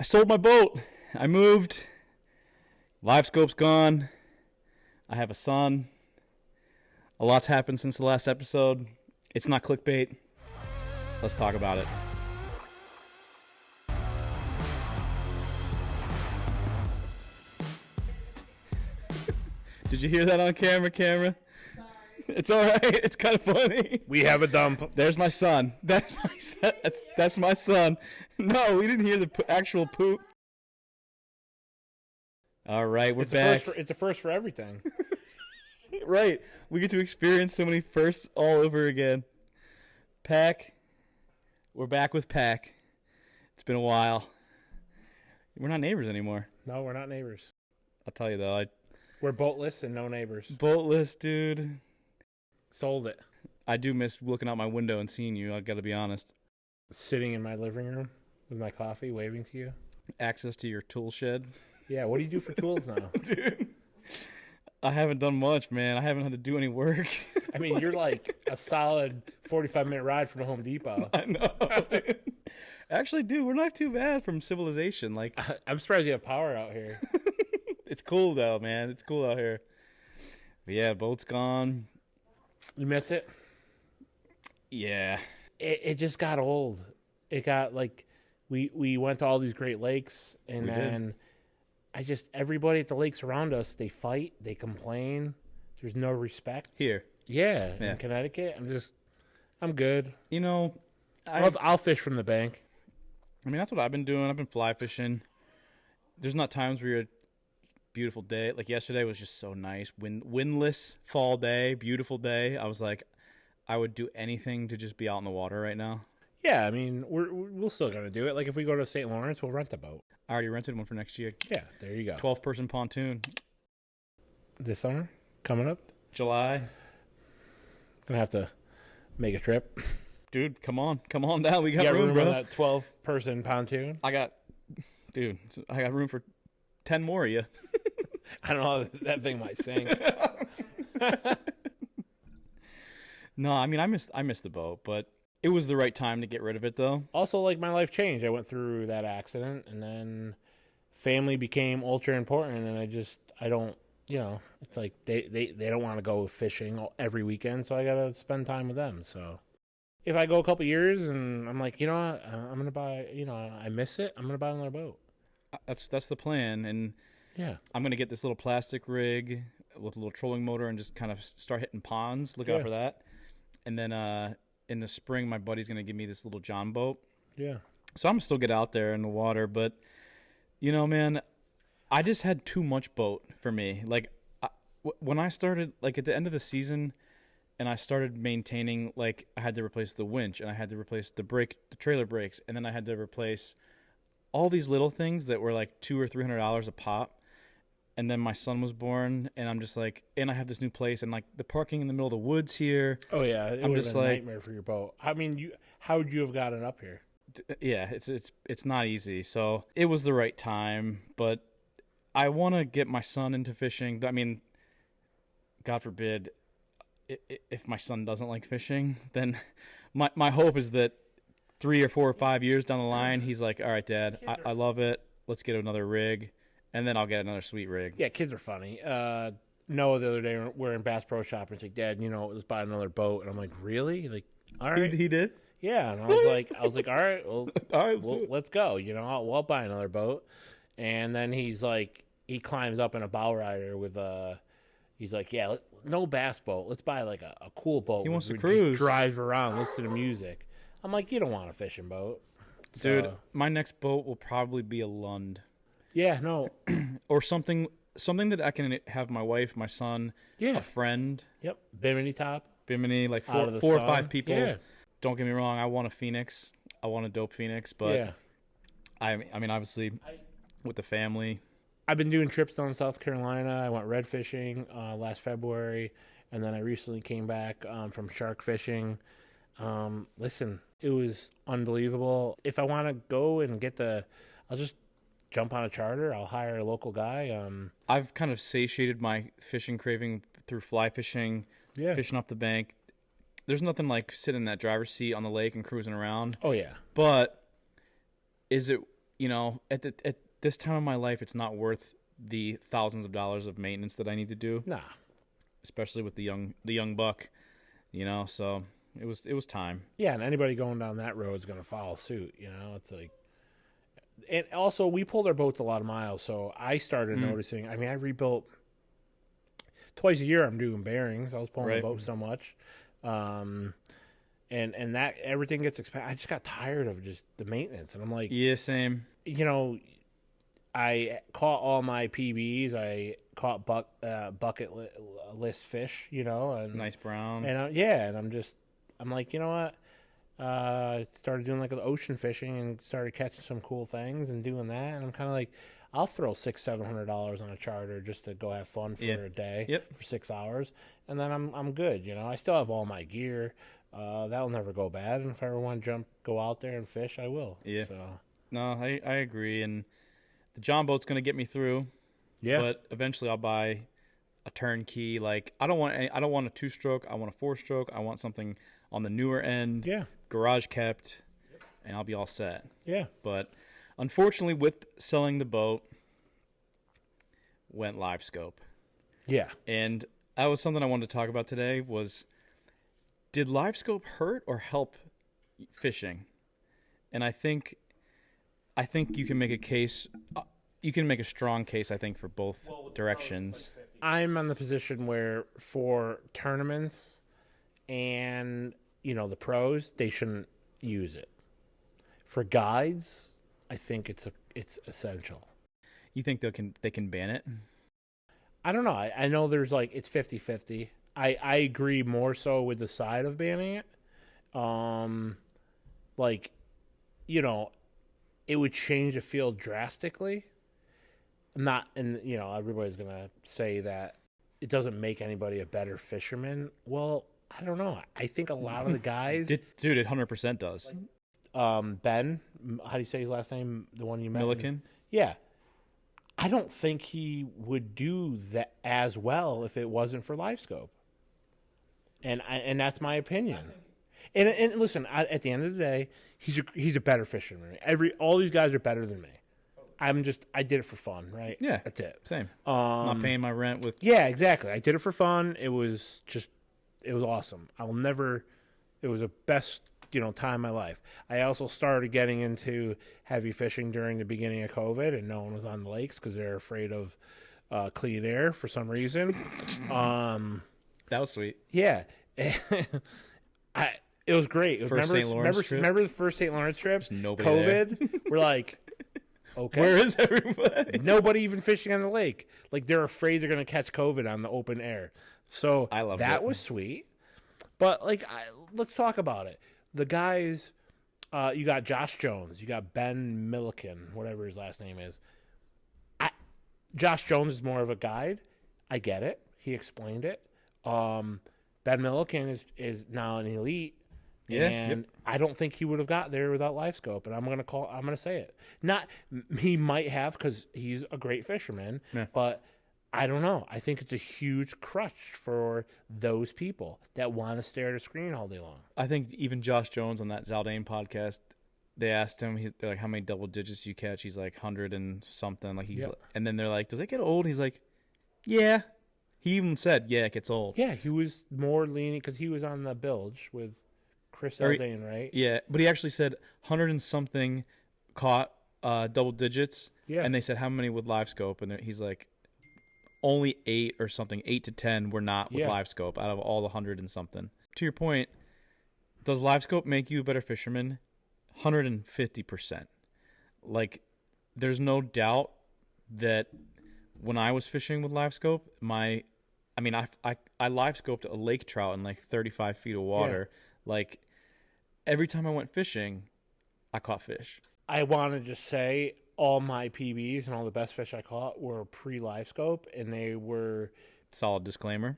I sold my boat. I moved. Livescope's gone. I have a son. A lot's happened since the last episode. It's not clickbait. Let's talk about it. Did you hear that on camera? It's all right. It's kind of funny. We have a dump. There's my son. That's my son. No, we didn't hear the actual poop. All right, we're back. It's a first for everything. Right. We get to experience so many firsts all over again. Pack. We're back with Pack. It's been a while. We're not neighbors anymore. No, we're not neighbors. I'll tell you, though. We're boatless and no neighbors. Boatless, dude. Sold it. I do miss looking out my window and seeing you. I got to be honest. Sitting in my living room with my coffee, waving to you. Access to your tool shed. Yeah, what do you do for tools now? Dude, I haven't done much, man. I haven't had to do any work. I mean, you're like a solid 45-minute ride from Home Depot. I know. Dude. Actually, dude, we're not too bad from civilization. Like, I'm surprised you have power out here. It's cool, though, man. It's cool out here. But yeah, boat's gone. You miss it? Yeah. It just got old. It got like we went to all these Great Lakes, and then everybody at the lakes around us, they fight, they complain. There's no respect. Here. Yeah. In Connecticut, I'm good. You know, I'll fish from the bank. I mean, that's what I've been doing. I've been fly fishing. There's not times where you're beautiful day. Like yesterday was just so nice. Windless fall day, beautiful day. I was like, I would do anything to just be out in the water right now. Yeah, I mean, we're still gonna do it. Like if we go to St. Lawrence, we'll rent a boat. I already rented one for next year. Yeah, there you go. 12-person pontoon. This summer coming up, July. Gonna have to make a trip. Dude, come on down. We got room, for bro. that 12-person pontoon. I got room for 10 more of you. I don't know. That thing might sink. No, I mean, I missed the boat, but it was the right time to get rid of it, though. Also, like, my life changed. I went through that accident, and then family became ultra important, and I don't, it's like they don't want to go fishing every weekend, so I got to spend time with them. So if I go a couple years and I'm like, I'm going to buy, I miss it, I'm going to buy another boat. That's the plan, and yeah, I'm going to get this little plastic rig with a little trolling motor and just kind of start hitting ponds. Look out for that. And then in the spring, my buddy's going to give me this little John boat. Yeah. So I'm going to still get out there in the water. But, man, I just had too much boat for me. Like, when I started, like, at the end of the season and I started maintaining, like, I had to replace the winch and I had to replace the trailer brakes. And then I had to replace all these little things that were like $200 or $300 a pop. And then my son was born, and I'm just like, and I have this new place, and like the parking in the middle of the woods here. Oh yeah, it would have been a nightmare for your boat. I mean, how would you have gotten up here? Yeah, it's not easy. So it was the right time, but I want to get my son into fishing. I mean, God forbid, if my son doesn't like fishing, then my hope is that 3 or 4 or 5 years down the line, he's like, all right, Dad, I love it. Let's get another rig. And then I'll get another sweet rig. Yeah, kids are funny. Noah the other day, we're in Bass Pro Shop, and he's like, Dad, let's buy another boat. And I'm like, really? Like, all right. He did? Yeah. And I was like, all right, well, let's go. I'll buy another boat. And then he's like, he climbs up in a bow rider with he's like, yeah, no bass boat. Let's buy like a cool boat. He wants to cruise. Drive around, listen to music. I'm like, you don't want a fishing boat. Dude, my next boat will probably be a Lund. Yeah, no. Or something that I can have my wife, my son, a friend. Yep. Bimini top. Bimini, like 4 or 5 people. Yeah. Don't get me wrong, I want a Phoenix. I want a dope Phoenix, but I mean, obviously, with the family. I've been doing trips down in South Carolina. I went red fishing last February, and then I recently came back from shark fishing. Listen, it was unbelievable. If I want to go and I'll just jump on a charter. I'll hire a local guy. I've kind of satiated my fishing craving through fly fishing, fishing off the bank. There's nothing like sitting in that driver's seat on the lake and cruising around. Oh, yeah. But is it at this time of my life, it's not worth the thousands of dollars of maintenance that I need to do, Nah. especially with the young buck, so it was time. Yeah, and anybody going down that road is going to follow suit. It's like, and also we pulled our boats a lot of miles, so I started noticing. I mean, I rebuilt twice a year. I'm doing bearings. I was pulling the boat so much, and that everything gets expensive. I just got tired of just the maintenance, and I'm like, yeah, same. I caught all my PBs. I caught bucket list fish, and Nice brown. and I'm like, you know what? Started doing like ocean fishing and started catching some cool things and doing that. And I'm kind of like, I'll throw $600-700 on a charter just to go have fun for a day for 6 hours, and then I'm good. I still have all my gear. That'll never go bad. And if I ever want to go out there and fish, I will. Yeah. So. No, I agree. And the John boat's gonna get me through. Yeah. But eventually I'll buy a turnkey. Like I don't want a 2-stroke. I want a 4-stroke. I want something on the newer end. Yeah. Garage kept, and I'll be all set. Yeah. But unfortunately, with selling the boat, went Livescope. Yeah. And that was something I wanted to talk about today. Did Livescope hurt or help fishing? And I think you can make a case. You can make a strong case, I think, for both directions. I'm in the position where for tournaments and the pros, they shouldn't use it. For guides, I think it's essential. You think they can ban it? I don't know. I know there's it's 50-50. I agree more so with the side of banning it. It would change the field drastically. Everybody's gonna say that it doesn't make anybody a better fisherman. Well, I don't know. I think a lot of the guys, dude, it 100% does. Ben, how do you say his last name? The one you met, Milliken. Yeah, I don't think he would do that as well if it wasn't for Livescope. And that's my opinion. And listen, at the end of the day, he's a better fisherman. All these guys are better than me. I did it for fun, right? Yeah, that's it. Same. Not paying my rent with. Yeah, exactly. I did it for fun. It was awesome. It was the best time of my life. I also started getting into heavy fishing during the beginning of COVID, and no one was on the lakes because they're afraid of clean air for some reason. That was sweet. Yeah, it was great. First St. Lawrence trip? Remember the first St. Lawrence trip? There's nobody COVID. There. We're like, okay, where is everybody? Nobody even fishing on the lake. Like they're afraid they're going to catch COVID on the open air. So I love that. Was sweet. But let's talk about it. The guys, you got Josh Jones, you got Ben Milliken, whatever his last name is. Josh Jones is more of a guide. I get it. He explained it. Ben Milliken is now an elite. Yeah, and I don't think he would have got there without Livescope. And I'm gonna say it. Not he might have because he's a great fisherman, but I don't know. I think it's a huge crutch for those people that want to stare at a screen all day long. I think even Josh Jones on that Zaldane podcast, they asked him, they're like, "How many double digits you catch?" He's like 100 and something. And then they're like, "Does it get old?" He's like, "Yeah." He even said, "Yeah, it gets old." Yeah, he was more lenient because he was on the bilge with Chris Zaldane, right? Yeah, but he actually said 100 and something caught double digits. Yeah, and they said how many with Livescope, and he's like, only 8 or something, 8 to 10 were not with Livescope out of all the 100 and something. To your point, does Livescope make you a better fisherman? 150%. There's no doubt that when I was fishing with Livescope, I Livescoped a lake trout in 35 feet of water. Yeah. Every time I went fishing, I caught fish. I want to just say all my PBs and all the best fish I caught were pre-Livescope, and they were solid disclaimer,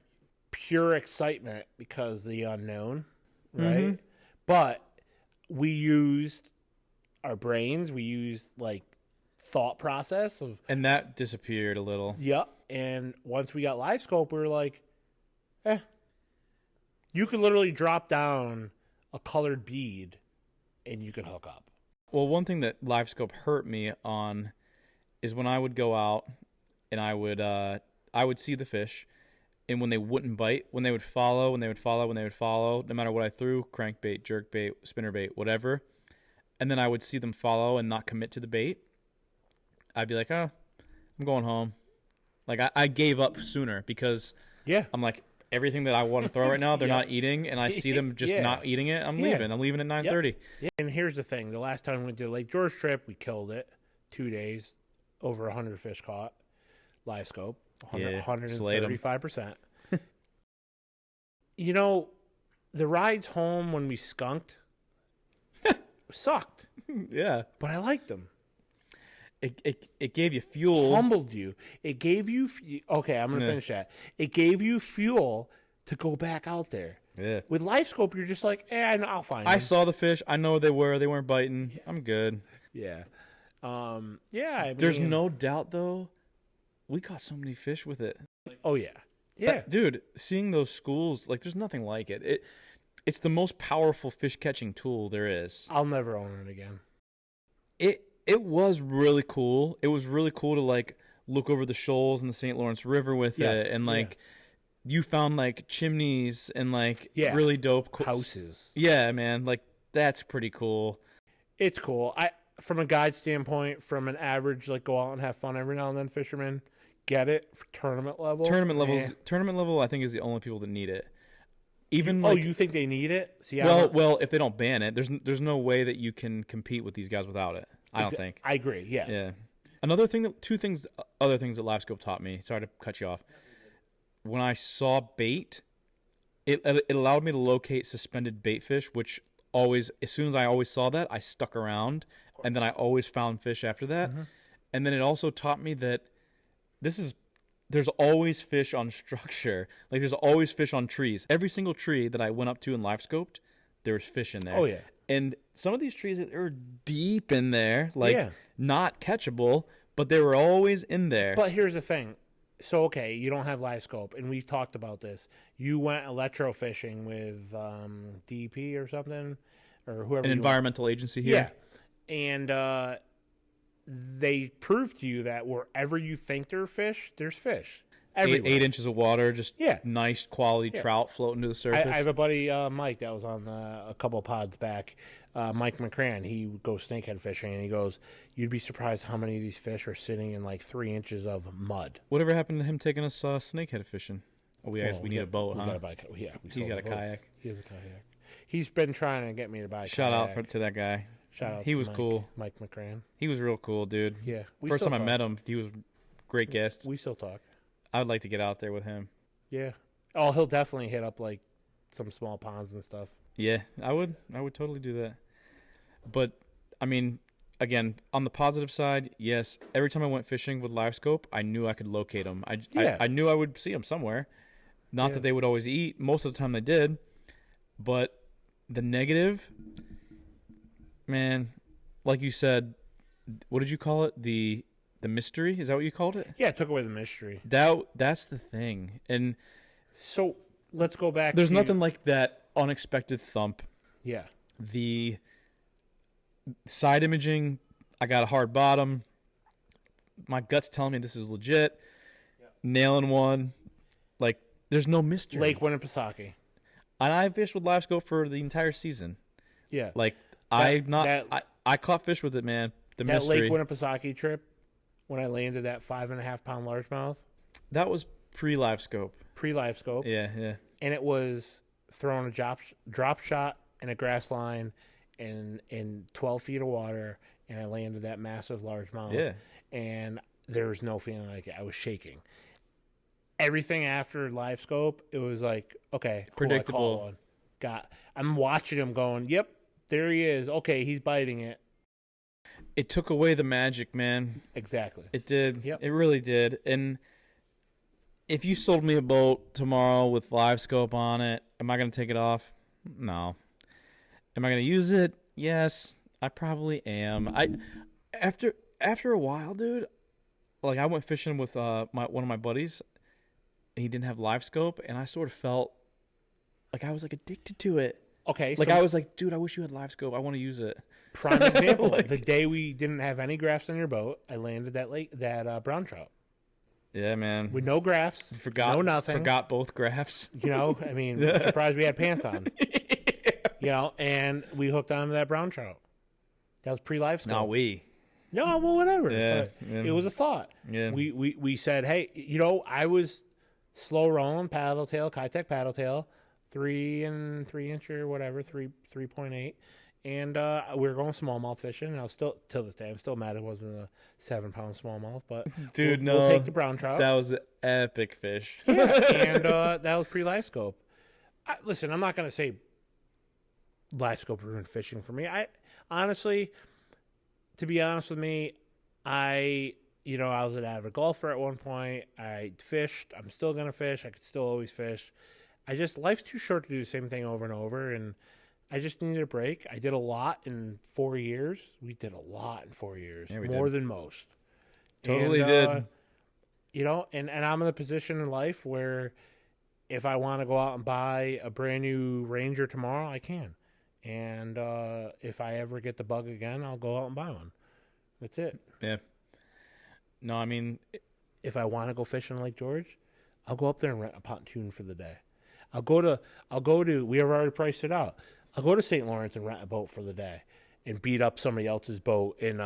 pure excitement because the unknown, right? Mm-hmm. But we used our brains, we used thought process of, and that disappeared a little. Yep. And once we got Livescope, we were like, you could literally drop down a colored bead and you could hook up. Well, one thing that Livescope hurt me on is when I would go out and I would see the fish, and when they wouldn't bite, when they would follow, no matter what I threw, crankbait, jerkbait, spinnerbait, whatever, and then I would see them follow and not commit to the bait, I'd be like, oh, I'm going home. Like, I gave up sooner because I'm like, everything that I want to throw right now, they're not eating, and I see them just not eating it, I'm leaving. I'm leaving at 9:30. Yeah. And here's the thing. The last time we did Lake George trip, we killed it. 2 days, over 100 fish caught. Live scope, 135%. You know, the rides home when we skunked sucked. Yeah. But I liked them. It gave you fuel. Humbled you. It gave you... Okay, I'm going to finish that. It gave you fuel to go back out there. Yeah. With Livescope, you're just like, I'll find them. I saw the fish. I know where they were. They weren't biting. Yeah. I'm good. Yeah. I mean, there's no doubt, though, we caught so many fish with it. Oh, yeah. Yeah. Dude, seeing those schools, like, there's nothing like it. It's the most powerful fish-catching tool there is. I'll never own it again. It was really cool. It was really cool to, like, look over the shoals in the St. Lawrence River with it. And, like, you found, like, chimneys and, like, really dope houses. Yeah, man. Like, that's pretty cool. It's cool. From a guide standpoint, from an average, like, go out and have fun every now and then fisherman, get it for tournament level. Tournament level, I think, is the only people that need it. Even you think they need it? See, well, if they don't ban it, there's no way that you can compete with these guys without it. I don't think. I agree. Yeah. Yeah. Other things that Livescope taught me. Sorry to cut you off. When I saw bait, it allowed me to locate suspended bait fish, which always, as soon as I always saw that, I stuck around, and then I always found fish after that. Mm-hmm. And then it also taught me that there's always fish on structure. Like, there's always fish on trees. Every single tree that I went up to and Livescoped, there was fish in there. Oh, yeah. And some of these trees are deep in there, like not catchable, but they were always in there. But here's the thing. So, okay, you don't have Livescope, and we've talked about this. You went electrofishing with DEP or something, or whoever. An environmental agency here. Yeah. And they prove to you that wherever you think there's fish. 8 inches of water, just nice quality trout floating to the surface. I have a buddy, Mike, that was on a couple of pods back. Mike McCran, he goes snakehead fishing, and he goes, you'd be surprised how many of these fish are sitting in like 3 inches of mud. Whatever happened to him taking us snakehead fishing? Oh, we need a boat, huh? He's got a kayak. He has a kayak. He's been trying to get me to buy a kayak. Shout out to that guy. He was cool. Mike McCran. He was real cool, dude. Yeah. First time I met him, he was a great guest. We still talk. I would like to get out there with him. Yeah. Oh, he'll definitely hit up like some small ponds and stuff. Yeah, I would totally do that. But I mean, again, on the positive side, yes, every time I went fishing with Livescope, I knew I could locate them. I knew I would see them somewhere. Not that they would always eat. Most of the time they did. But the negative, man, like you said, what did you call it? The mystery? Is that what you called it? Yeah, it took away the mystery. That's the thing. And so let's go back. There's nothing like that unexpected thump. Yeah. The side imaging, I got a hard bottom. My gut's telling me this is legit. Yeah. Nailing one. Like, there's no mystery. Lake Winnipesaukee. And I fished with Livescope for the entire season. Yeah. Like, I caught fish with it, man. The mystery. That Lake Winnipesaukee trip, when I landed that 5.5 pound largemouth. That was pre-Livescope. Pre-Livescope. Yeah. And it was throwing a drop shot and a grass line in 12 feet of water, and I landed that massive largemouth. Yeah. And there was no feeling like it. I was shaking. Everything after Livescope, it was like, okay, cool, predictable. I'm watching him going, yep, there he is. Okay, he's biting it. It took away the magic, man. Exactly. It did. Yep. It really did. And if you sold me a boat tomorrow with Livescope on it, am I going to take it off? No. Am I going to use it? Yes, I probably am. After a while, dude, like I went fishing with one of my buddies, and he didn't have Livescope, and I sort of felt like I was like addicted to it. Okay. Like I was like, dude, I wish you had Livescope. I want to use it. Prime example. Like- The day we didn't have any grafts on your boat, I landed that brown trout Yeah, man. with no grafts, Forgot no nothing. Forgot both graphs. You know, I mean, I'm surprised we had pants on. You know, and we hooked onto that brown trout. That was pre-Livescope. No, No, well, whatever. Yeah, But yeah. it was a thought. Yeah. We said, hey, you know, I was slow rolling paddle tail, Kitech paddle tail, 3 inch or whatever, 3.8, and we were going smallmouth fishing. And I was still, till this day, I'm still mad it wasn't a 7-pound smallmouth, but Dude, we'll no. take the brown trout. That was an epic fish. Yeah, and that was pre-Livescope. Listen, I'm not gonna say Livescope ruined fishing for me. I honestly, to be honest with me, I was an avid golfer at one point. I fished. I'm still gonna fish. I could still always fish. Life's too short to do the same thing over and over, and I just needed a break. I did a lot in 4 years. We did a lot in 4 years, Yeah, we more did. than most. Totally And, did. You know, and I'm in a position in life where if I want to go out and buy a brand new Ranger tomorrow, I can. And if I ever get the bug again, I'll go out and buy one. That's it. Yeah. No, I mean, If I want to go fishing Lake George, I'll go up there and rent a pontoon for the day. I'll go to, we have already priced it out. I'll go to St. Lawrence and rent a boat for the day and beat up somebody else's boat in,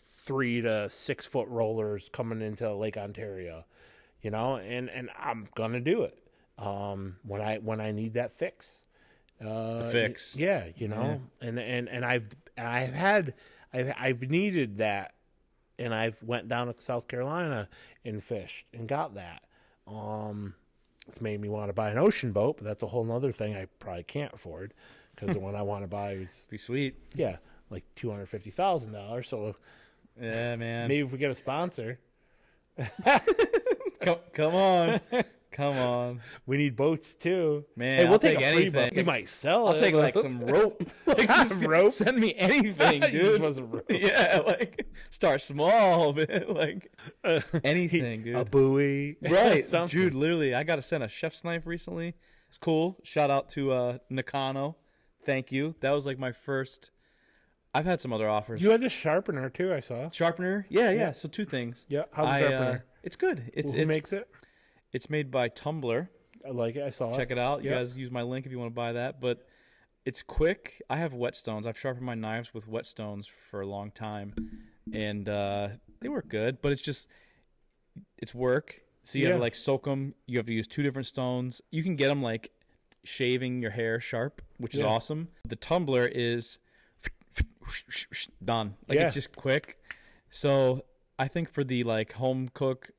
3 to 6 foot rollers coming into Lake Ontario, you know, and I'm going to do it. When I need that fix. the fix. Yeah, you know, and I've needed that, and I've went down to South Carolina and fished and got that. It's made me want to buy an ocean boat, but that's a whole nother thing I probably can't afford because the one I want to buy is Be sweet. like $250,000. So Yeah, man. maybe if we get a sponsor, Come on. Come on. we need boats too. Man, hey, we'll I'll take take a free anything. boat. We might sell I'll it. take like some rope. Like, just Rope? Send me anything, You just dude. want some rope. Yeah, like start small, man. Like anything, dude. A buoy, Right, something. dude. Literally, I got to send a chef's knife recently. It's cool. Shout out to Nakano. Thank you. That was like my first. I've had some other offers. You had the sharpener too. I saw. Sharpener? Yeah. Yeah. So 2 things. Yeah, how's the sharpener? It's good. Who makes it? It's made by Tumblr. I like it. I saw Check it out. You Yep. guys use my link if you want to buy that. But it's quick. I have whetstones. I've sharpened my knives with whetstones for a long time, and they work good. But it's work. So you have to like soak them. You have to use 2 different stones. You can get them like shaving your hair sharp, which is awesome. The Tumbler is done. Like it's just quick. So I think for the like home cook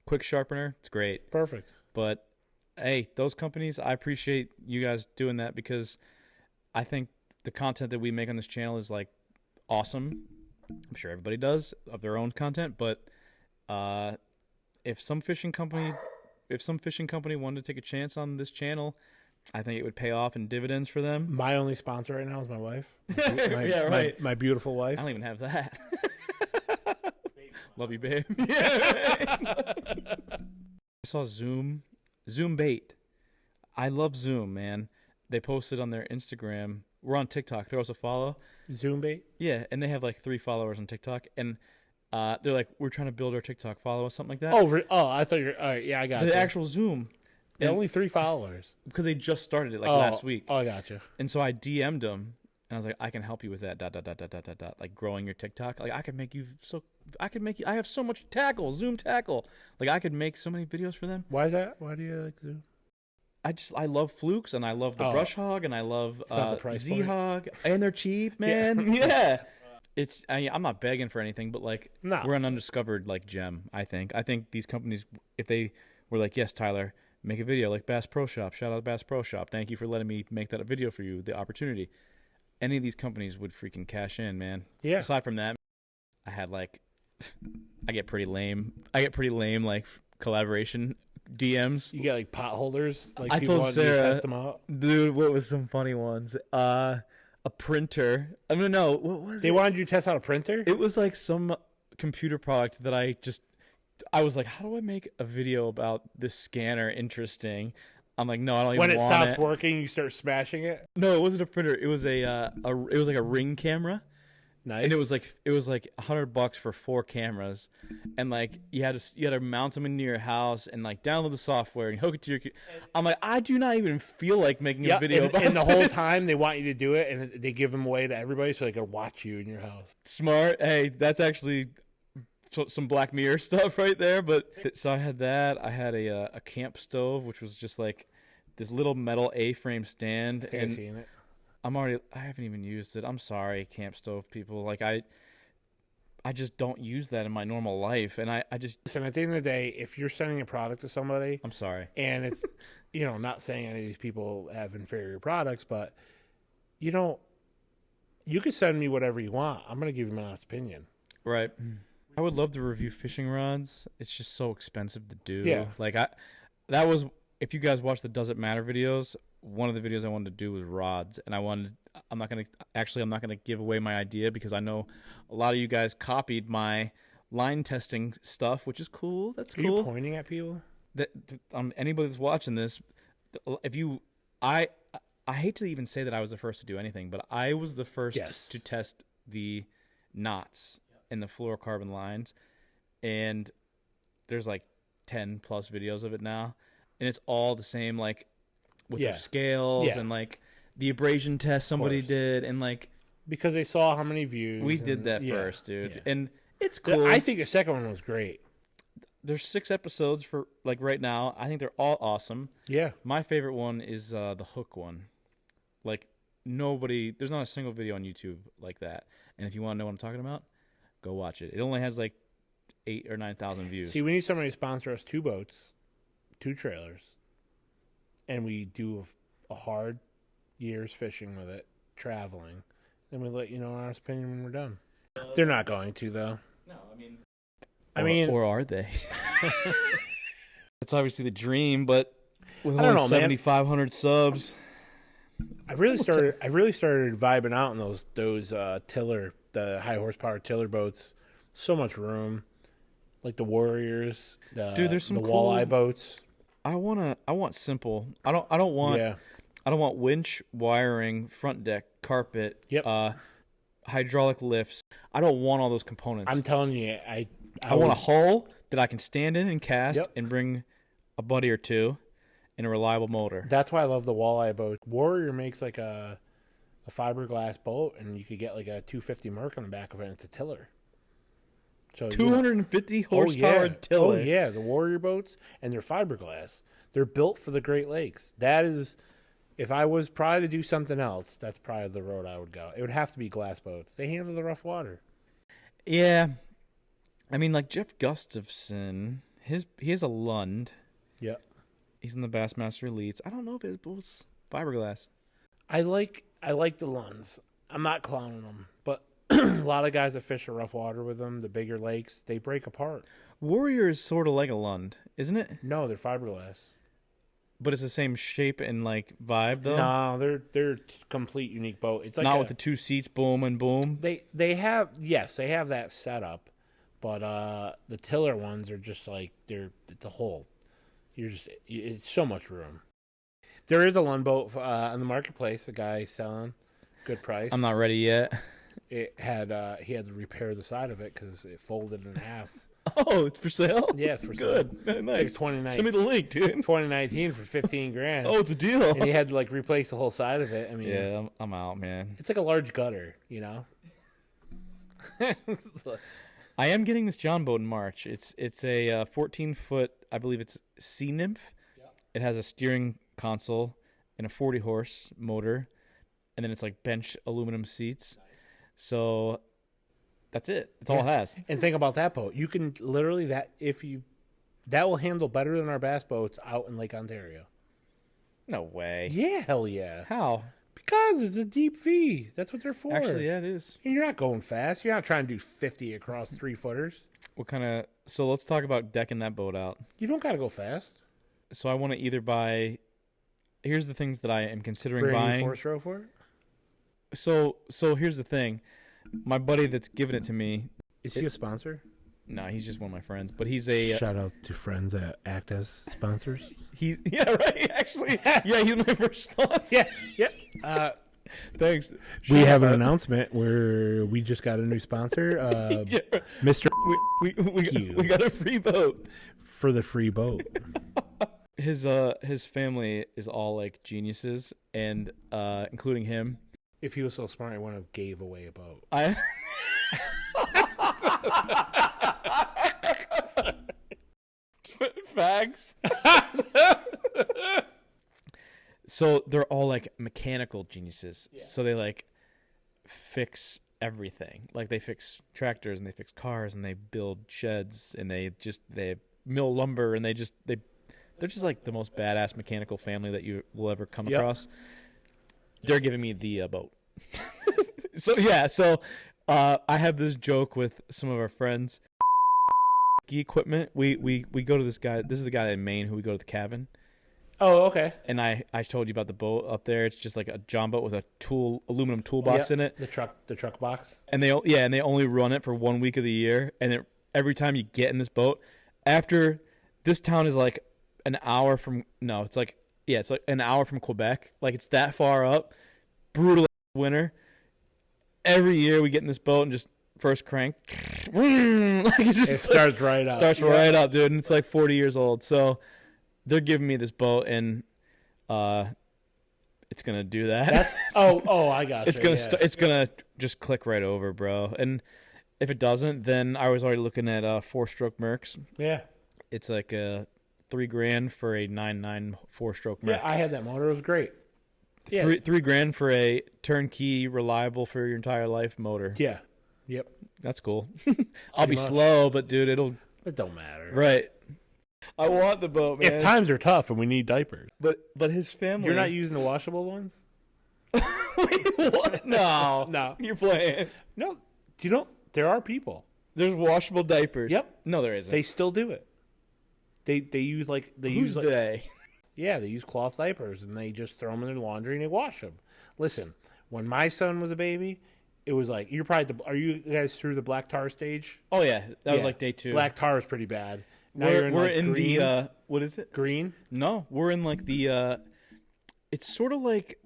quick sharpener, it's great. Perfect. But hey, those companies, I appreciate you guys doing that because I think the content that we make on this channel is like awesome. I'm sure everybody does of their own content, but if some fishing company wanted to take a chance on this channel, I think it would pay off in dividends for them. My only sponsor right now is my wife. Yeah, right. My beautiful wife. I don't even have that. Love you, babe. Yeah. I saw Zoom Bait. I love Zoom, man. They posted on their Instagram. We're on TikTok. Throw us a follow. Zoom bait. Yeah, and they have like 3 followers on TikTok, and they're like, we're trying to build our TikTok. Follow us, something like that. Oh, I thought you're. All right, yeah, I got The you. actual Zoom. They're And- only 3 followers. because they just started it like last week. Oh, I got you. And so I DM'd them, and I was like, I can help you with that. ... Like growing your TikTok. Like I have so much tackle, Zoom tackle. Like I could make so many videos for them. Why is that? Why do you like Zoom? I love flukes, and I love the brush hog, and I love not the price Z hog, and they're cheap, man. Yeah. I'm not begging for anything, but like No. we're an undiscovered like gem. I think these companies, if they were like, yes, Tyler, make a video like Bass Pro Shop. Shout out Bass Pro Shop. Thank you for letting me make that a video for you. The opportunity. Any of these companies would freaking cash in, man. Yeah. Aside from that, I had like, I get pretty lame like collaboration DMs. You get like pot holders. Like I people told want you to Sarah, test them out. dude, what was some funny ones? A printer. I mean, no, what was They it? wanted you to test out a printer. It was like some computer product that I was like, how do I make a video about this scanner interesting? I'm like, no, I don't even When it want stops it. working, you start smashing it. No, it wasn't a printer. It was it was like a Ring camera, Nice. And it was like $100 for 4 cameras, and like you had to mount them into your house and like download the software and hook it to your. I'm like, I do not even feel like making a video about and the whole this. time they want you to do it, and they give them away to everybody so they can watch you in your house. Smart. Hey, that's actually some Black Mirror stuff right there. But so I had that. I had a camp stove, which was just like this little metal A-frame stand. I think I've seen it. I haven't even used it. I'm sorry, camp stove people. Like I just don't use that in my normal life, and I just Listen, at the end of the day, if you're sending a product to somebody, I'm sorry, and it's not saying any of these people have inferior products, but you can send me whatever you want. I'm gonna give you my honest opinion. Right. I would love to review fishing rods. It's just so expensive to do. Yeah. Like that was, if you guys watch the Does It Matter videos, one of the videos I wanted to do was rods, and I'm not gonna give away my idea because I know a lot of you guys copied my line testing stuff, which is cool. That's cool. Are you pointing at people? That anybody that's watching this, I hate to even say that I was the first to do anything, but I was the first to test the knots and the fluorocarbon lines, and there's like 10 plus videos of it now, and it's all the same, like with their scales and like the abrasion test somebody did, and like because they saw how many views. We did that first, dude, yeah. and it's cool. I think the second one was great. There's 6 episodes for like right now. I think they're all awesome. Yeah, my favorite one is the hook one. Like there's not a single video on YouTube like that. And if you want to know what I'm talking about, go watch it. It only has like 8,000 or 9,000 views. See, we need somebody to sponsor us 2 boats, 2 trailers, and we do a hard year's fishing with it, traveling. Then we let you know our opinion when we're done. They're not going to, though. No, or are they? It's obviously the dream, but with only 7,500 subs, I really started vibing out in those the high horsepower tiller boats. So much room, like the Warriors. Dude, there's some the cool walleye boats. I want simple. I don't want winch, wiring, front deck, carpet, hydraulic lifts. I don't want all those components. I'm telling you, I want a hull that I can stand in and cast and bring a buddy or two and a reliable motor. That's why I love the walleye boat. Warrior makes like a fiberglass boat, and you could get like a 250 Merc on the back of it, and it's a tiller. So 250 horsepower tiller. Oh, yeah, the Warrior boats, and they're fiberglass. They're built for the Great Lakes. That is, if I was probably to do something else, that's probably the road I would go. It would have to be glass boats. They handle the rough water. Yeah. I mean, like Jeff Gustafson, he has a Lund. Yep. He's in the Bassmaster Elites. I don't know if his boat's fiberglass. I like the Lunds. I'm not clowning them, but a lot of guys that fish the rough water with them, the bigger lakes, they break apart. Warrior is sort of like a Lund, isn't it? No, they're fiberglass. But it's the same shape and like vibe, though. No, they're complete unique boat. It's like not with the 2 seats, boom and boom. They have that setup, but the tiller ones are just like it's a hole. It's so much room. There is a Lund boat on the marketplace. A guy selling, good price. I'm not ready yet. It had he had to repair the side of it because it folded in half. Oh, it's for sale? Yeah, it's for sale. Good. Nice. It's like Send me the link, dude. 2019 for $15,000. Oh, it's a deal. And he had to like replace the whole side of it. I mean, yeah, I'm out, man. It's like a large gutter, you know. I am getting this John boat in March. It's a 14-foot, I believe it's Sea Nymph. Yep. It has a steering console and a 40-horse motor, and then it's like bench aluminum seats. Nice. So that's it. That's all it has. And think about that boat. You can literally that will handle better than our bass boats out in Lake Ontario. No way. Yeah, hell yeah. How? Because it's a deep V. That's what they're for. Actually, yeah, it is. And you're not going fast. You're not trying to do 50 across 3-footers. So let's talk about decking that boat out. You don't got to go fast. So I want to either buy. Here's the things that I am considering buying. Force row for it? So here's the thing. My buddy that's giving it to me. Is he a sponsor? No, he's just one of my friends. But he's a shout out to friends that act as sponsors. Yeah, right. Actually, yeah, he's my first sponsor. Yeah. Thanks. We Shut have an up. announcement where we just got a new sponsor, Yeah, Mr. we got a free boat. for the free boat. His family is all like geniuses, and including him. If he was so smart, he wouldn't have gave away a boat. I Facts. So they're all like mechanical geniuses. Yeah. So they like fix everything. Like they fix tractors and they fix cars and they build sheds and they mill lumber and they're just like the most badass mechanical family that you will ever come across. They're giving me the boat. So I have this joke with some of our friends. Ski equipment. We go to this guy. This is the guy in Maine who we go to the cabin. Oh, okay. And I told you about the boat up there. It's just like a John boat with a aluminum toolbox in it. The truck box. And they only run it for 1 week of the year. And every time you get in this boat, after this town is like an hour from it's like an hour from Quebec. Like it's that far up. Brutal winter. Every year we get in this boat and just first crank. Like it starts right up. Starts right up, dude. And it's like 40 years old. So they're giving me this boat, and it's gonna do that. I got you. It's gonna just click right over, bro. And if it doesn't, then I was already looking at 4-stroke Mercs. Yeah, it's like $3,000 for a 9.9 4-stroke Merc. Yeah, I had that motor. It was great. Yeah, $3,000 for a turnkey, reliable for your entire life motor. Yeah, yep, that's cool. I'll be slow, but dude, it don't matter. Right. I want the boat, man. If times are tough and we need diapers. But his family... You're not using the washable ones? Wait, what? No. You're playing. No. Do you know... There are people. There's washable diapers. Yep. No, there isn't. They still do it. They use like... Who's they? Yeah, they use cloth diapers and they just throw them in their laundry and they wash them. Listen, when my son was a baby... It was like... Are you guys through the black tar stage? Oh, yeah. That was like day 2. Black tar is pretty bad. Now we're in green. The what is it? Green? No, we're in like the it's sort of like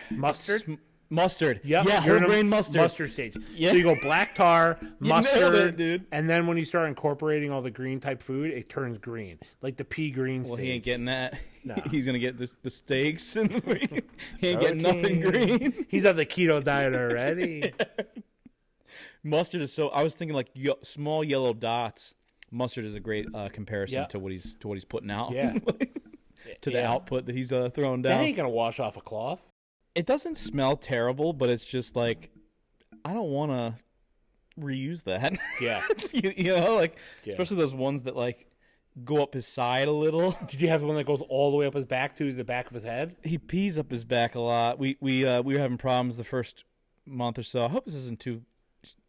mustard. Mustard. Yep. Yeah, whole grain mustard. Mustard stage. Yeah. So you go black tar, mustard, nailed it, dude. And then when you start incorporating all the green type food, it turns green, like the pea green stage. Well, he ain't getting that. No. He's gonna get the steaks and he ain't getting nothing green. He's on the keto diet already. Mustard is so. I was thinking like small yellow dots. Mustard is a great comparison to what he's putting out. Yeah. To the output that he's throwing down. That ain't gonna wash off a cloth. It doesn't smell terrible, but it's just like I don't want to reuse that. Yeah. you know, like especially those ones that like go up his side a little. Did you have the one that goes all the way up his back to the back of his head? He pees up his back a lot. We were having problems the first month or so. I hope this isn't too.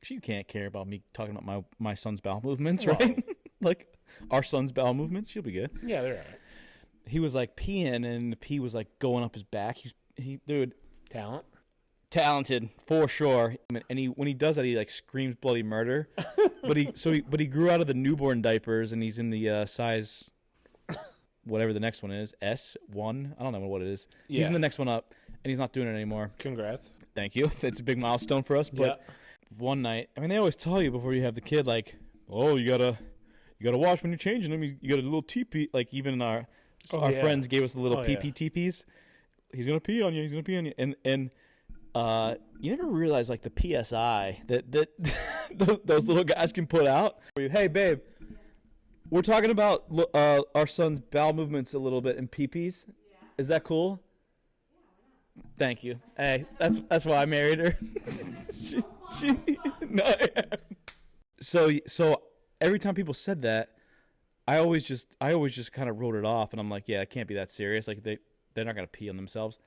She can't care about me talking about my son's bowel movements, right? Like our son's bowel movements. She'll be good. Yeah, they're all right. He was like peeing, and the pee was like going up his back. Dude, talented for sure. And when he does that, he like screams bloody murder. but he grew out of the newborn diapers, and he's in the size whatever the next one is, S1. I don't know what it is. Yeah. He's in the next one up, and he's not doing it anymore. Congrats. Thank you. That's a big milestone for us. But one night, I mean, they always tell you before you have the kid, like, oh, you gotta wash when you're changing them. You got a little teepee. Like even our friends gave us the little pee teepees. He's gonna pee on you. He's gonna pee on you. And you never realize like the PSI that those little guys can put out. Hey, babe, we're talking about our son's bowel movements a little bit and pee-pees. Yeah. Is that cool? Yeah. Thank you. Hey, that's why I married her. No. So every time people said that, I always just kind of wrote it off, and I'm like, yeah, it can't be that serious. Like they're not gonna pee on themselves.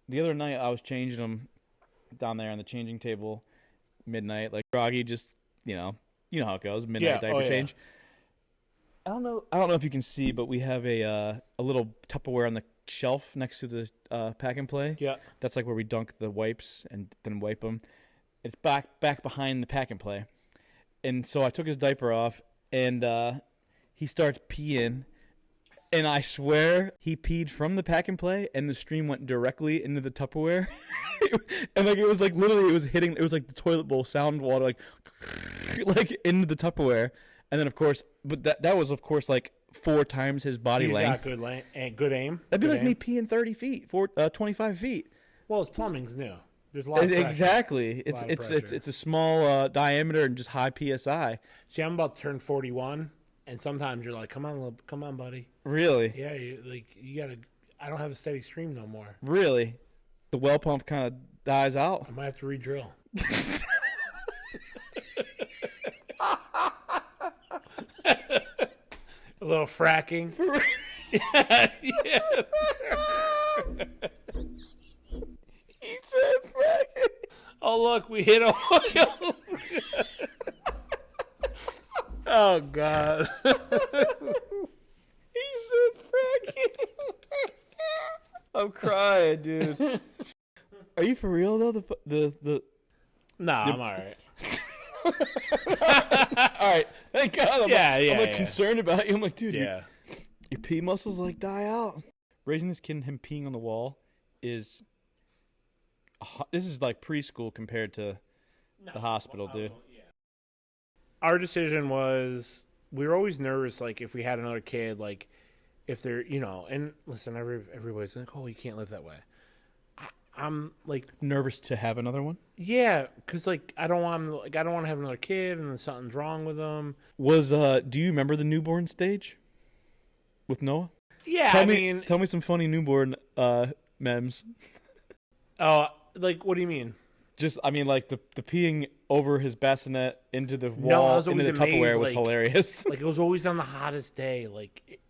The other night I was changing them down there on the changing table, midnight, like groggy, just you know how it goes, midnight diaper change. I don't know if you can see, but we have a little Tupperware on the shelf next to the pack and play. Yeah, that's like where we dunk the wipes and then wipe them. It's back behind the pack and play, and so I took his diaper off, and he starts peeing And I swear he peed from the pack and play, and the stream went directly into the Tupperware. And like it was like literally, it was like the toilet bowl sound water, like into the Tupperware. And then of course, but that was of course like 4 times his body length. Got good aim. That'd be good like aim. me peeing 30 feet, 25 feet. Well, his plumbing's new. There's a lot of pressure. Exactly. It's a small diameter and just high psi. See, I'm about to turn 41, and sometimes you're like, come on, buddy. Really? Yeah, you gotta. I don't have a steady stream no more. Really? The well pump kind of dies out. I might have to re-drill. A little fracking. Yeah. He said fracking. Oh, look, we hit oil. Oh, God. He said fracking. I'm crying, dude. Are you for real though? The Nah, I'm all right. All right, thank God. I'm concerned about you. I'm like, dude, yeah, your pee muscles like die out. Raising this kid and him peeing on the wall is like preschool compared to the hospital, dude. Yeah. Our decision was we were always nervous, like if we had another kid, like if they're, and listen, everybody's like, oh, you can't live that way. I'm like nervous to have another one. Yeah, because like I don't want to have another kid, and then something's wrong with them. Do you remember the newborn stage with Noah? Yeah, tell me some funny newborn memes. Oh, like what do you mean? Just like the peeing over his bassinet into the wall into the Tupperware was hilarious. Like it was always on the hottest day. Like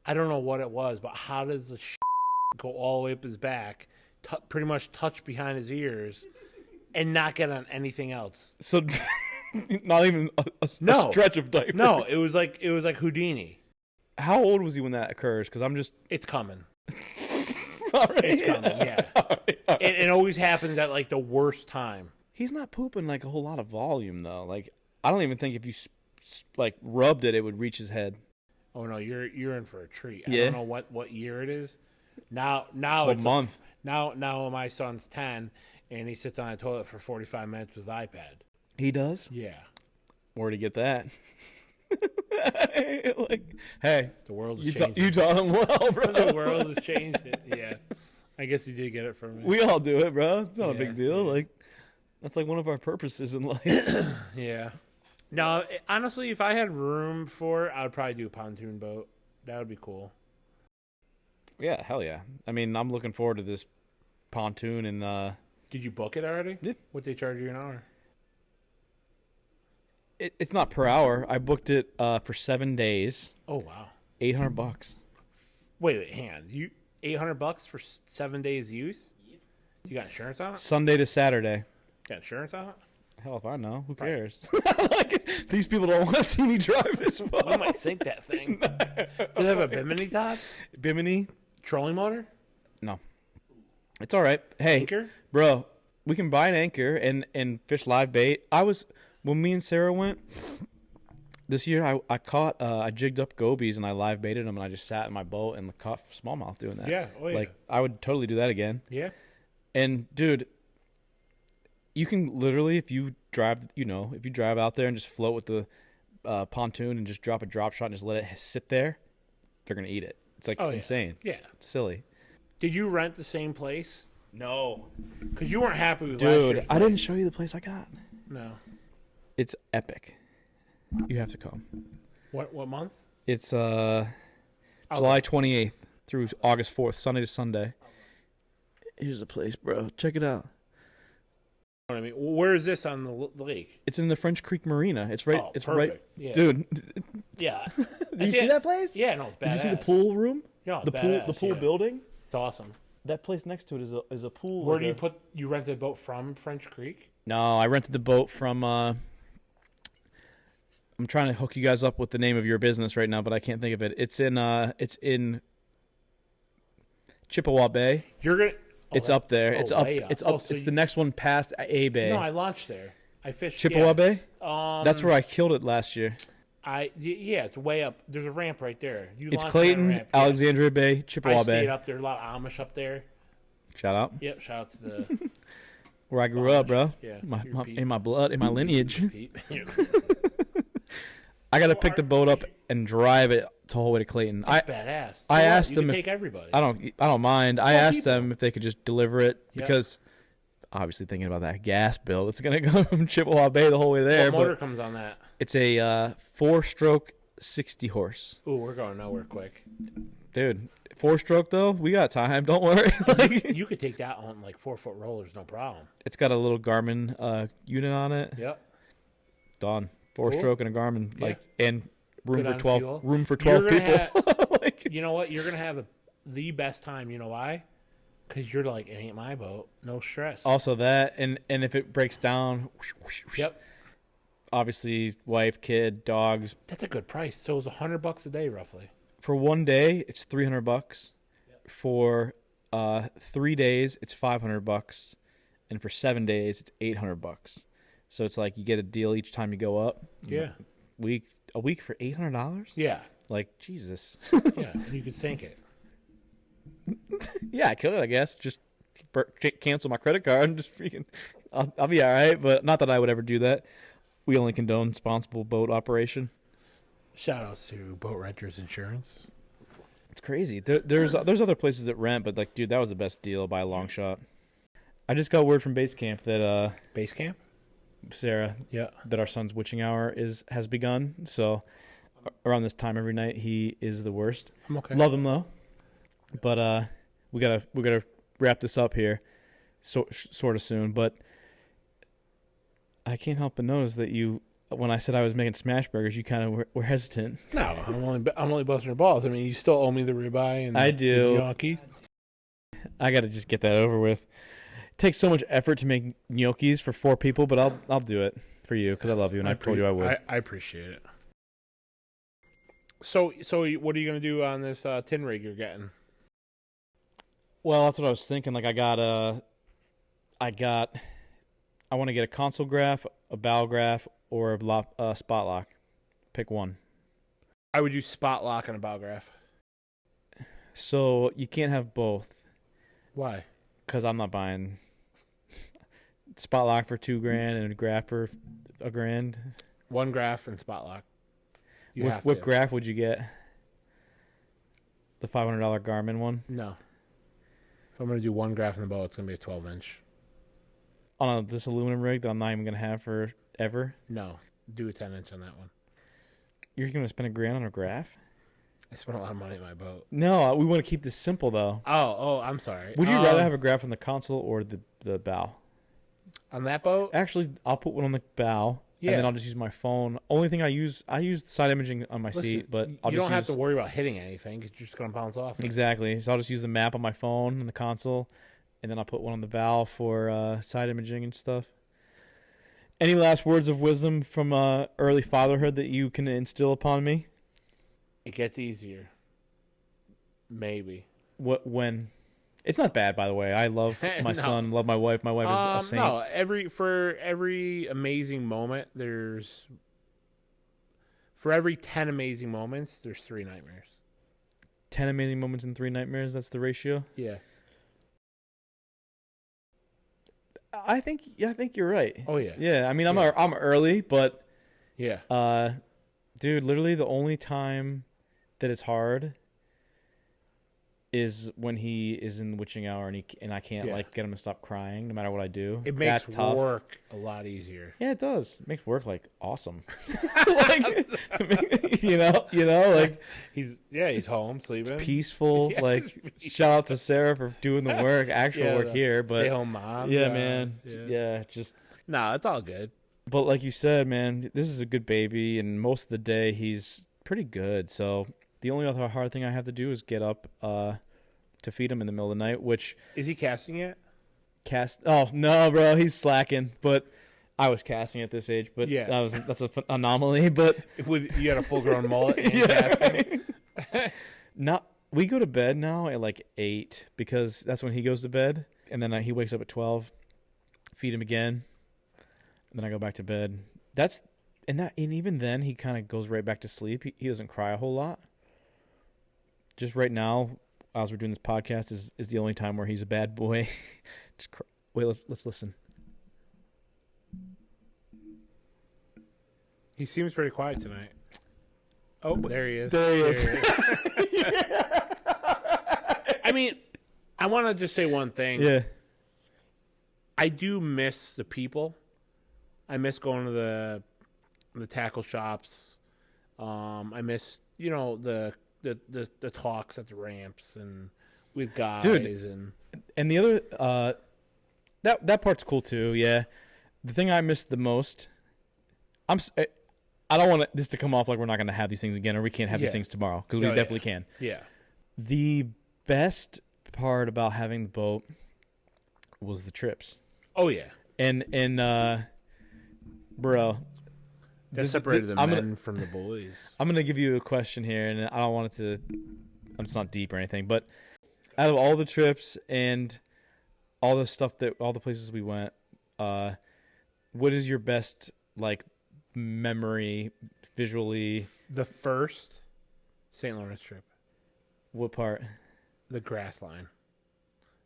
I don't know what it was, but how does the go all the way up his back? Pretty much touch behind his ears and not get on anything else. So not even a stretch of diaper. No, it was like Houdini. How old was he when that occurs? Because it's coming. All right. It's coming, yeah. All right. It always happens at like the worst time. He's not pooping like a whole lot of volume though. Like I don't even think if you like rubbed it would reach his head. Oh no, you're in for a treat. Yeah. I don't know what year it is. Now what it's month? Now my son's 10, and he sits on a toilet for 45 minutes with iPad. He does? Yeah. Where'd he get that? Like, hey, the world has changed. You taught him well, bro. The world has changed it. Yeah. I guess he did get it from me. We all do it, bro. It's not a big deal. Yeah. Like, that's like one of our purposes in life. Yeah. No, honestly, if I had room for it, I would probably do a pontoon boat. That would be cool. Yeah, hell yeah. I mean, I'm looking forward to this pontoon and Did you book it already? Yeah. What they charge you an hour? It's not per hour. I booked it for 7 days. Oh wow. $800. Wait, hang on. You $800 for 7 days use? You got insurance on it? Sunday to Saturday. Got insurance on it? Hell if I know. Who cares? Like, these people don't want to see me drive this boat. We might sink that thing. Does it have a Bimini top? Bimini? Trolling motor? No. It's all right. Hey, anchor? Bro, we can buy an anchor and fish live bait. When me and Sarah went this year, I jigged up gobies and I live baited them and I just sat in my boat and caught smallmouth doing that. Yeah. Oh, yeah. Like, I would totally do that again. Yeah. And, dude, you can literally, if you drive out there and just float with the pontoon and just drop a drop shot and just let it sit there, they're going to eat it. It's like insane. Yeah. It's silly. Did you rent the same place? No. Because you weren't happy with last year's Dude, place. I didn't show you the place I got. No. It's epic. You have to come. What month? It's July 28th through August 4th, Sunday to Sunday. Here's the place, bro. Check it out. What I mean, where is this on the lake? It's in the French Creek Marina. It's right. It's perfect. right, yeah. Dude. Yeah. Did you see that place? Yeah, no, it's badass. Did you see the pool room? Yeah, the pool building. It's awesome. That place next to it is a pool. Where do you rented a boat from? French Creek? No, I rented the boat from. I'm trying to hook you guys up with the name of your business right now, but I can't think of it. It's in Chippewa Bay. It's up there. It's up. It's up. It's the next one past A Bay. No, I launched there. I fished Chippewa Bay. Bay. That's where I killed it last year. Yeah, it's way up. There's a ramp right there. You It's launch on that Clayton, ramp, Alexandria Bay, Chippewa I stayed Bay. up there. A lot of Amish up there. Shout out. Yep. Shout out to the Where I grew up, bro. Yeah. In my blood, in my lineage. Pete. I got to pick the boat up and drive it the whole way to Clayton. That's badass. I So asked you them can if- take everybody. I don't mind. I asked them if they could just deliver it Yep. because obviously thinking about that gas bill, it's gonna go from Chippewa Bay the whole way there. What motor But comes on that? it's a 4-stroke 60 horse. Ooh, we're going nowhere quick. Dude, 4-stroke though, we got time. Don't worry. Like, You could take that on like 4-foot rollers, no problem. it's got a little Garmin unit on it. Yep. Done. 4-stroke and a Garmin, Yeah. and room Good for on 12. fuel. Room for You're 12 gonna people. Like, You know what? You're gonna have the best time. You know why? Because you're like, it ain't my boat. No stress. also that, and if it breaks down, Yep. obviously wife, kid, dogs. That's a good price. So it's $100 a day, roughly. For one day, it's $300. For 3 days, it's $500, and for 7 days, it's $800. So it's like you get a deal each time you go up. Yeah. A week for $800. Yeah. Like Jesus. Yeah. And you could sink it. Yeah, I could, I guess. Just cancel my credit card and just freaking. I'll be all right. But not that I would ever do that. We only condone responsible boat operation. Shout outs to Boat Renters Insurance. It's crazy. There's other places that rent, but like, dude, that was the best deal by a long shot. I just got word from base camp that Base camp? Sarah, Yeah. that our son's witching hour has begun. So around this time every night, he is the worst. I'm okay. Love him though, but we gotta wrap this up here, sort of soon. But I can't help but notice that when I said I was making smash burgers, you kind of were hesitant. No, I'm only busting your balls. I mean, you still owe me the ribeye and I the do. gnocchi. I gotta just get that over with. It takes so much effort to make gnocchis for 4 people, but I'll do it for you because I love you and I told you I would. I appreciate it. So what are you gonna do on this tin rig you're getting? Well, that's what I was thinking. Like I want to get a console graph, a bow graph, or a spot lock. Pick one. I would use spot lock and a bow graph. So you can't have both Why? because I'm not buying spot lock for $2,000 and a graph for $1,000. One graph and spot lock. You have What to. graph would you get? The $500 Garmin one No. If I'm gonna do one graph in the bow, it's gonna be a 12-inch. on this aluminum rig that I'm not even gonna have forever. No, do a 10-inch on that one. You're gonna spend $1,000 on a graph? I spent a lot of money on my boat. No, we want to keep this simple though. Oh, I'm sorry. Would you rather have a graph on the console or the bow? on that boat? Actually, I'll put one on the bow, Yeah. and then I'll just use my phone. Only thing I use side imaging on my seat, but I'll you just don't have use, to worry about hitting anything because you're just gonna bounce off. Exactly. So I'll just use the map on my phone and the console, and then I'll put one on the bow for side imaging and stuff. Any last words of wisdom from early fatherhood that you can instill upon me? It gets easier. Maybe. When? It's not bad, by the way. I love my No. son, love my wife. My wife is a saint. No, for every amazing moment, for every 10 amazing moments, there's 3 nightmares. 10 amazing moments and 3 nightmares. That's the ratio. Yeah. I think you're right. Oh yeah. Yeah, I mean, I'm Yeah. I'm early, but Yeah. dude, literally the only time that it's hard is when he is in the witching hour and I can't Yeah. like get him to stop crying no matter what I do. It makes That's tough. work a lot easier. Yeah, it does. It makes work like awesome. Like, like He's home sleeping. peaceful. Yeah, Like it's shout out to Sarah for doing the work, actual Yeah, work the here. But Stay home mom. yeah, man. Yeah. Yeah, just. No, it's all good. But like you said, man, this is a good baby, and most of the day he's pretty good. So the only other hard thing I have to do is get up to feed him in the middle of the night, which Is he casting yet? Oh no, bro, he's slacking. But I was casting at this age, but Yeah. that's an anomaly. But You had a full grown mullet and yeah, casting? right. We go to bed now at like 8 because that's when he goes to bed, and then he wakes up at 12. Feed him again, and then I go back to bed. That's and even then he kind of goes right back to sleep. He doesn't cry a whole lot. Just right now, as we're doing this podcast, is the only time where he's a bad boy. Wait, let's listen. He seems pretty quiet tonight. Oh, there he is. There he is. I mean, I want to just say one thing. Yeah. I do miss the people. I miss going to the tackle shops. I miss, the talks at the ramps and with guys. Dude, and the other that part's cool too. Yeah. The thing I miss the most, I don't want this to come off like we're not going to have these things again or we can't have these things tomorrow, because we definitely can. Yeah. The best part about having the boat was the trips. Oh yeah. And bro, that separated the men from the boys. I'm gonna give you a question here, and I don't want it to. It's not deep or anything, but out of all the trips and all the places we went, what is your best memory visually? The first St. Lawrence trip. What part? The grass line.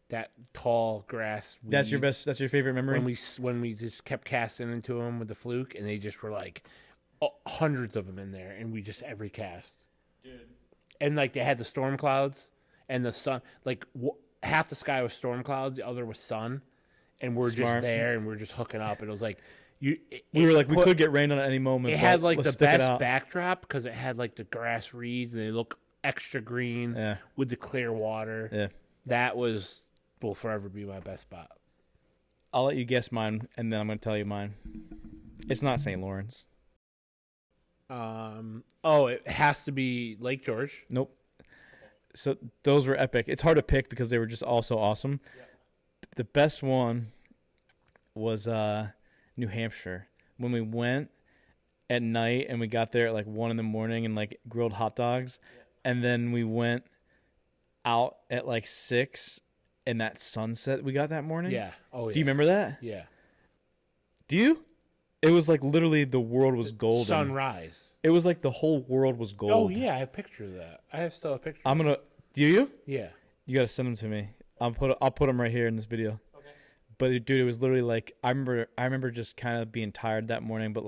That tall grass. That's your best. That's your favorite memory. When we just kept casting into them with the fluke, and they just were hundreds of them in there, and we just every cast. Dude. And they had the storm clouds and the sun. Half the sky was storm clouds, the other was sun, and we're just there, and we're just hooking up. And it was we could get rain on at any moment. It had the best backdrop because it had the grass reeds, and they look extra green with the clear water. Yeah, that will forever be my best spot. I'll let you guess mine, and then I'm going to tell you mine. It's not St. Lawrence. It has to be Lake George. Nope. So those were epic. It's hard to pick because they were just all so awesome. Yeah. The best one was New Hampshire. When we went at night and we got there at 1 a.m. and grilled hot dogs, and then we went out at 6. And that sunset we got that morning? Yeah. Oh, yeah. Do you remember that? Yeah. Do you? It was literally the world was golden. Sunrise. It was the whole world was gold. Oh, yeah. I have a picture of that. I have still a picture. Do you? Yeah. You got to send them to me. I'll put them right here in this video. Okay. But, dude, it was literally I remember just kind of being tired that morning, but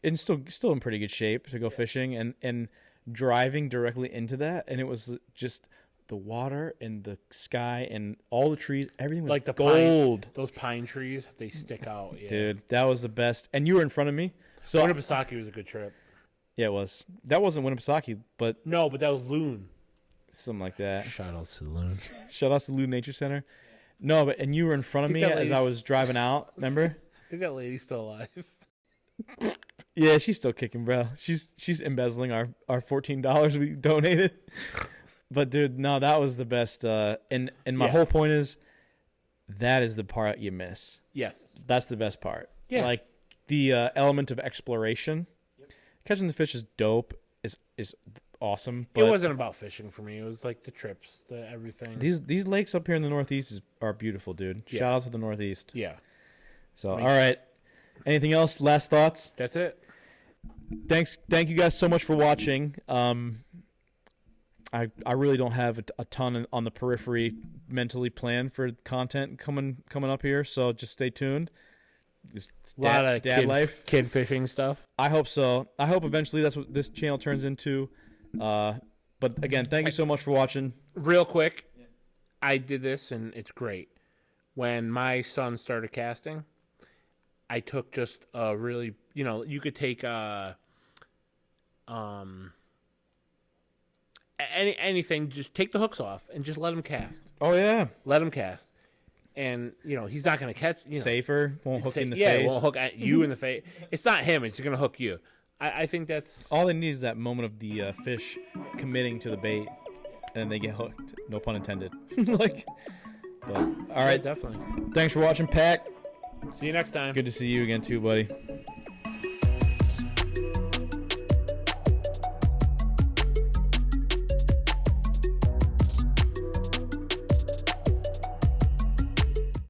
and still in pretty good shape to go fishing and driving directly into that. And it was just the water and the sky and all the trees, everything was the gold. Those pine trees, they stick out. Yeah. Dude, that was the best. And you were in front of me. So Winnipesaukee was a good trip. Yeah, it was. That wasn't Winnipesaukee, but no, but that was Loon. Something like that. Shout out to Loon. Shout out to Loon Nature Center. No, and you were in front of me as I was driving out. Remember? I think that lady's still alive. Yeah, she's still kicking, bro. She's embezzling our $14 we donated. But dude, no, that was the best. And my whole point is, that is the part you miss. Yes, that's the best part. Yeah, the element of exploration. Yep. Catching the fish is dope. Is awesome. But it wasn't about fishing for me. It was the trips, the everything. These lakes up here in the Northeast are beautiful, dude. Yeah. Shout out to the Northeast. Yeah. So all right. Anything else? Last thoughts? That's it. Thank you guys so much for watching. I really don't have a ton on the periphery mentally planned for content coming up here, so just stay tuned. Just a lot of life, kid fishing stuff. I hope so. I hope eventually that's what this channel turns into. But again, thank you so much for watching. Real quick, I did this and it's great. When my son started casting, I took just a really, you could take anything, just take the hooks off and just let him cast. Oh yeah, let him cast, and he's not going to catch. Safer, won't hook in the face. Yeah, it won't hook at you in the face. It's not him; it's going to hook you. I think that's all they need is that moment of the fish committing to the bait, and they get hooked. No pun intended. But all right, definitely. Thanks for watching, Pat. See you next time. Good to see you again too, buddy.